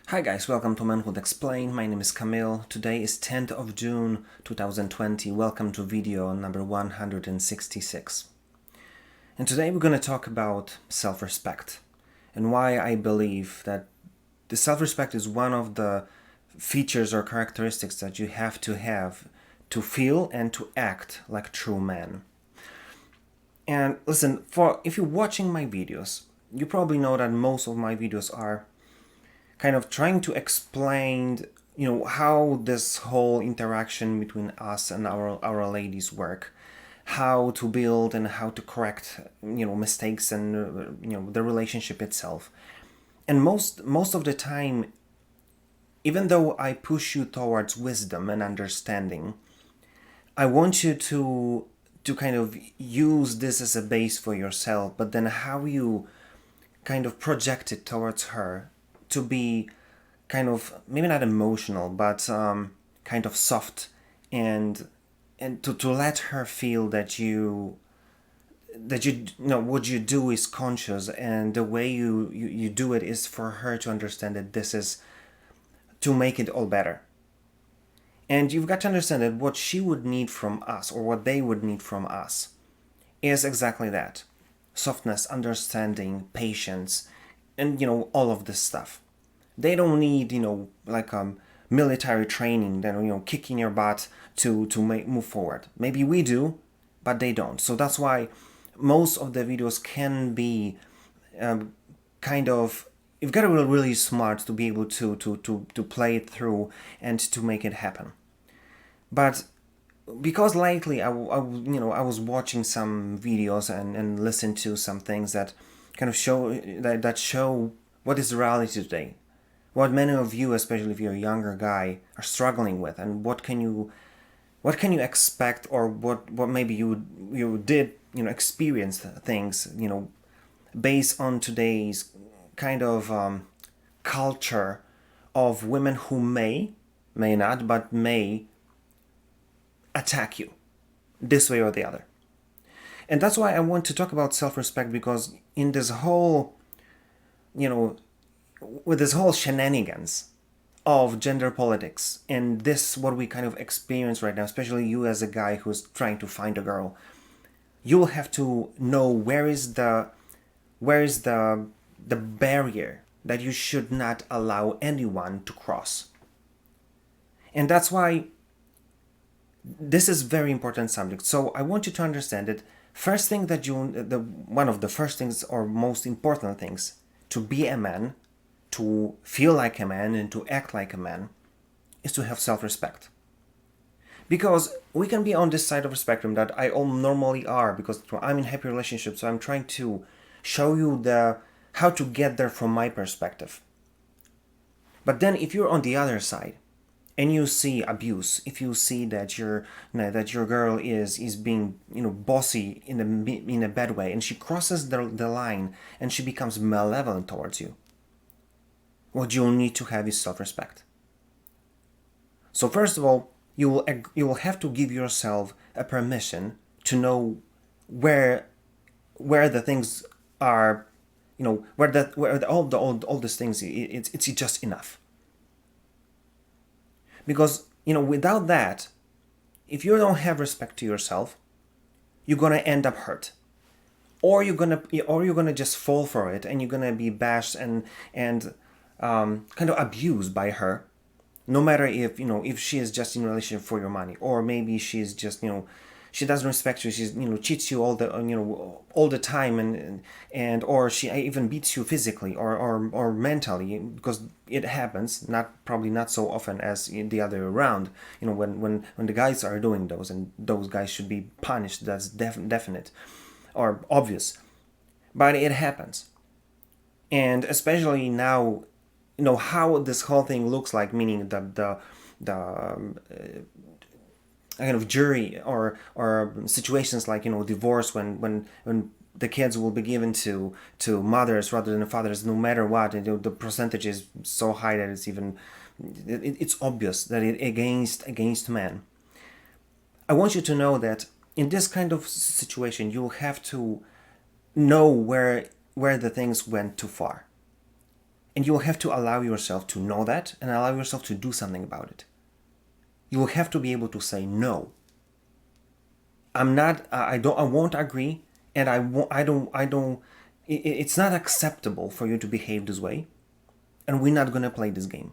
Hi guys, welcome to Manhood Explained. My name is Camille. Today is 10th of June 2020. Welcome to video number 166. And today we're going to talk about self-respect and why I believe that the self-respect is one of the features or characteristics that you have to feel and to act like a true man. And listen, if you're watching my videos, you probably know that most of my videos are kind of trying to explain, how this whole interaction between us and our ladies work, how to build and how to correct, mistakes and the relationship itself. And most of the time, even though I push you towards wisdom and understanding, I want you to kind of use this as a base for yourself, but then how you kind of project it towards her to be kind of maybe not emotional, but kind of soft, and to let her feel that you know what you do is conscious, and the way you do it is for her to understand that this is to make it all better. And you've got to understand that what she would need from us, or what they would need from us, is exactly that: softness, understanding, patience, and all of this stuff. They don't need like military training, then kicking your butt to move forward. Maybe we do, but they don't. So that's why most of the videos can be kind of, you've got to be really smart to be able to play it through and to make it happen. But because lately I was watching some videos and listened to some things that kind of that show what is the reality today, what many of you, especially if you're a younger guy, are struggling with, and what can you expect, or what maybe you did experience things based on today's kind of culture of women who may not, but may attack you this way or the other. And that's why I want to talk about self-respect, because in this whole with this whole shenanigans of gender politics, and this what we kind of experience right now, especially you as a guy who's trying to find a girl, you'll have to know where is the barrier that you should not allow anyone to cross. And that's why this is very important subject. So I want you to understand that first thing that one of the first things or most important things to be a man, to feel like a man and to act like a man, is to have self-respect. Because we can be on this side of the spectrum that I all normally are, because I'm in happy relationships, so I'm trying to show you how to get there from my perspective. But then if you're on the other side and you see abuse, if you see that your girl is being bossy in a bad way, and she crosses the line and she becomes malevolent towards you, what you'll need to have is self-respect. So first of all, you will have to give yourself a permission to know where the things are, where all these things, it's just enough. Because without that, if you don't have respect to yourself, you're gonna end up hurt, or you're gonna just fall for it, and you're gonna be bashed and kind of abused by her, no matter if she is just in a relationship for your money, or maybe she's just she doesn't respect you, she's cheats you all the time, and or she even beats you physically or mentally, because it happens, probably not so often as the other way around, when the guys are doing those, and those guys should be punished, that's definite or obvious, but it happens. And especially now, how this whole thing looks like, meaning the kind of jury or situations like divorce, when the kids will be given to mothers rather than fathers, no matter what, and the percentage is so high that it's obvious that it against men. I want you to know that in this kind of situation, you'll have to know where the things went too far. And you will have to allow yourself to know that and allow yourself to do something about it. You will have to be able to say no. I won't agree, and it's not acceptable for you to behave this way, and we're not gonna play this game.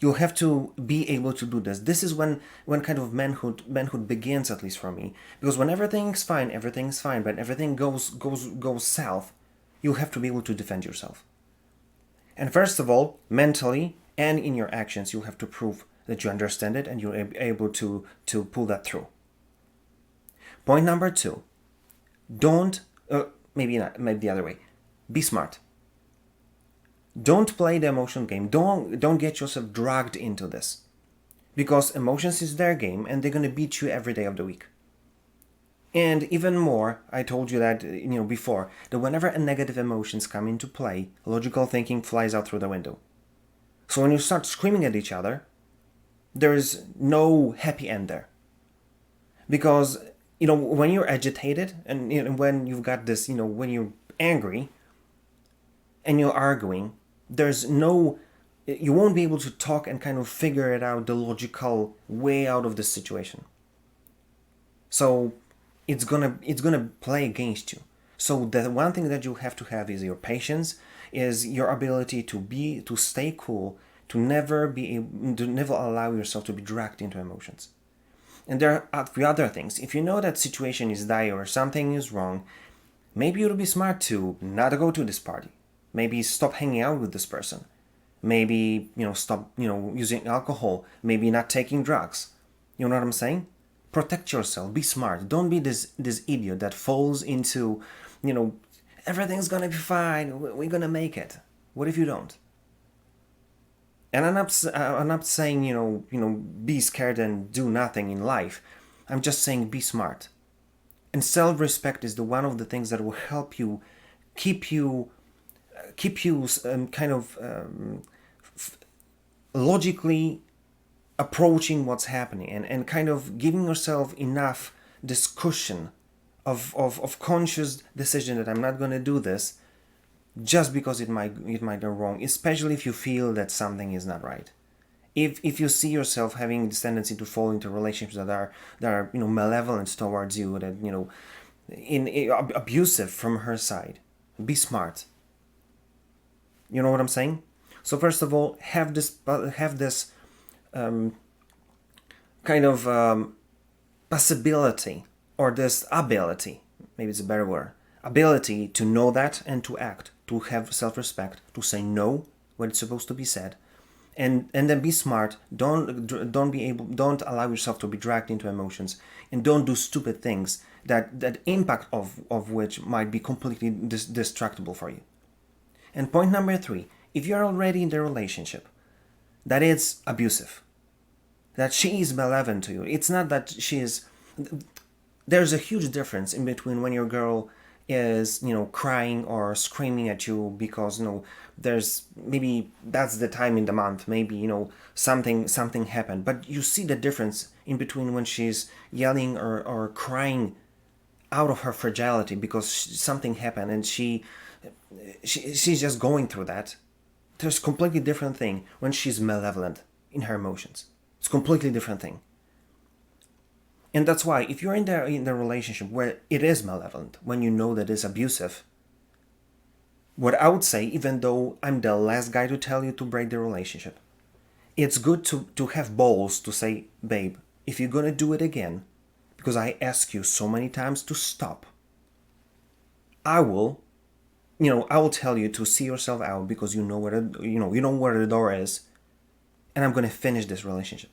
You'll have to be able to do this. This is when kind of manhood begins, at least for me. Because when everything's fine, everything's fine. But everything goes south, you'll have to be able to defend yourself. And first of all, mentally and in your actions, you'll have to prove that you understand it and you're able to pull that through. Point number 2. Don't, maybe not, maybe the other way. Be smart. Don't play the emotion game. Don't get yourself dragged into this. Because emotions is their game and they're going to beat you every day of the week. And even more, I told you that before, that whenever a negative emotions come into play, logical thinking flies out through the window. So when you start screaming at each other, there is no happy end there. Because, when you're agitated and when you've got this, when you're angry and you're arguing, you won't be able to talk and kind of figure it out the logical way out of this situation. So it's gonna play against you. So the one thing that you have to have is your patience, is your ability to stay cool, to never allow yourself to be dragged into emotions. And there are other things. If you know that situation is dire or something is wrong, maybe it would be smart to not go to this party. Maybe stop hanging out with this person. Maybe, stop, using alcohol. Maybe not taking drugs. You know what I'm saying? Protect yourself. Be smart. Don't be this idiot that falls into, everything's gonna be fine. We're gonna make it. What if you don't? And I'm not saying, be scared and do nothing in life. I'm just saying be smart. And self-respect is one of the things that will help you keep you logically approaching what's happening and kind of giving yourself enough this cushion of conscious decision that I'm not going to do this just because it might go wrong, especially if you feel that something is not right. If you see yourself having this tendency to fall into relationships that are malevolent towards you, that abusive from her side, be smart. You know what I'm saying? So first of all, have this possibility, or this ability, maybe it's a better word, ability to know that and to act, to have self-respect, to say no when it's supposed to be said, and then be smart. Don't allow yourself to be dragged into emotions, and don't do stupid things that impact of which might be completely distractible for you. And point number 3, if you're already in the relationship that is abusive, that she is malevolent to you, it's not that she is. There's a huge difference in between when your girl is, crying or screaming at you because, there's maybe that's the time in the month, maybe, something happened. But you see the difference in between when she's yelling or crying out of her fragility because something happened and she's just going through that. There's a completely different thing when she's malevolent in her emotions. It's a completely different thing. And that's why if you're in the relationship where it is malevolent, when you know that it's abusive, what I would say, even though I'm the last guy to tell you to break the relationship, it's good to have balls to say, babe, if you're gonna do it again, because I ask you so many times to stop, I will tell you to see yourself out because you know where the door is, and I'm gonna finish this relationship.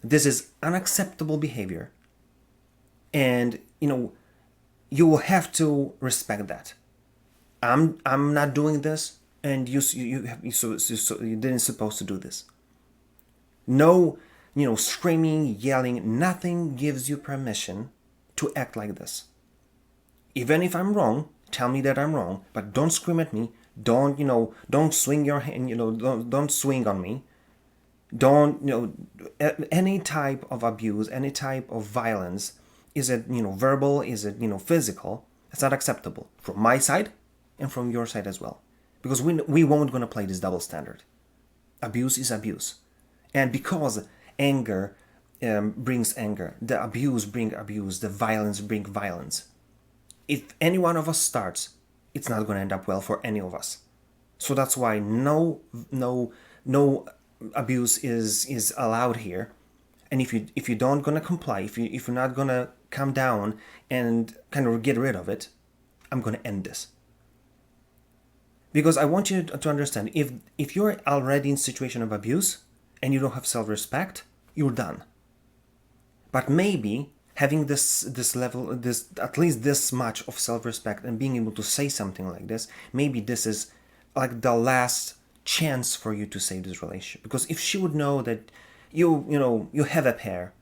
This is unacceptable behavior, and you will have to respect that. I'm not doing this, and you didn't supposed to do this. No, screaming, yelling, nothing gives you permission to act like this. Even if I'm wrong, tell me that I'm wrong, but don't scream at me. Don't swing your hand. Don't swing on me. Don't, any type of abuse, any type of violence, is it, verbal, is it, physical, it's not acceptable from my side and from your side as well. because we won't gonna play this double standard. Abuse is abuse, and because anger brings anger, the abuse bring abuse, the violence bring violence. If any one of us starts, it's not gonna end up well for any of us. So that's why no abuse is allowed here. And if you don't gonna comply, if you're not gonna come down and kind of get rid of it, I'm gonna end this. Because I want you to understand, if you're already in a situation of abuse and you don't have self-respect, you're done. But maybe having this level, this at least this much of self-respect and being able to say something like this, maybe this is like the last chance for you to save this relationship. Because if she would know that you have a pair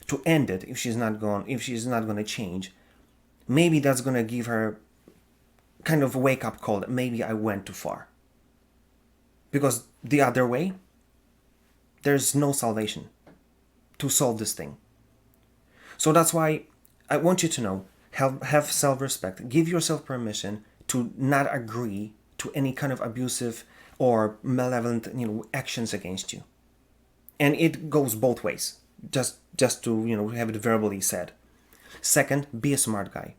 to end it, if she's not going to change, maybe that's going to give her kind of a wake-up call that maybe I went too far. Because the other way, there's no salvation to solve this thing. So that's why I want you to know, have self-respect, give yourself permission to not agree to any kind of abusive or malevolent actions against you. And it goes both ways, just to have it verbally said. Second, be a smart guy.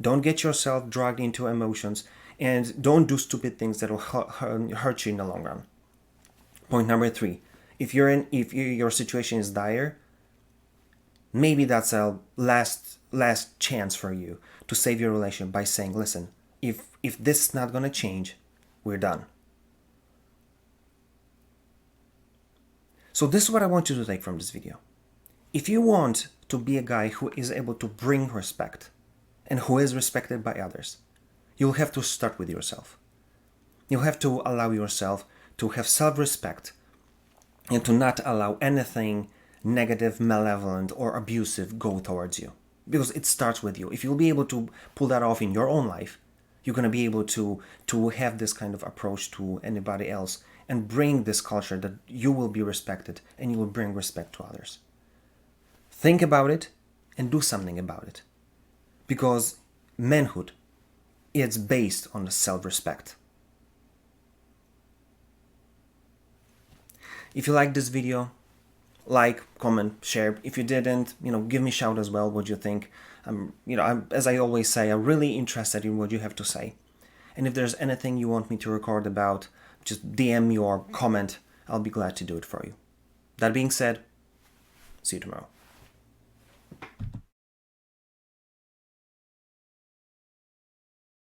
Don't get yourself dragged into emotions, and don't do stupid things that will hurt you in the long run. Point number 3, if your situation is dire, maybe that's a last chance for you to save your relationship by saying, listen, if this is not gonna change, we're done. So this is what I want you to take from this video. If you want to be a guy who is able to bring respect and who is respected by others, you'll have to start with yourself. You'll have to allow yourself to have self-respect and to not allow anything negative, malevolent, or abusive go towards you. Because it starts with you. If you'll be able to pull that off in your own life, you're going to be able to have this kind of approach to anybody else and bring this culture that you will be respected and you will bring respect to others. Think about it and do something about it. Because manhood is based on the self-respect. If you like this video, like, comment, share. If you didn't, give me a shout as well what you think. As I always say, I'm really interested in what you have to say. And if there's anything you want me to record about, just DM me or comment. I'll be glad to do it for you. That being said, see you tomorrow.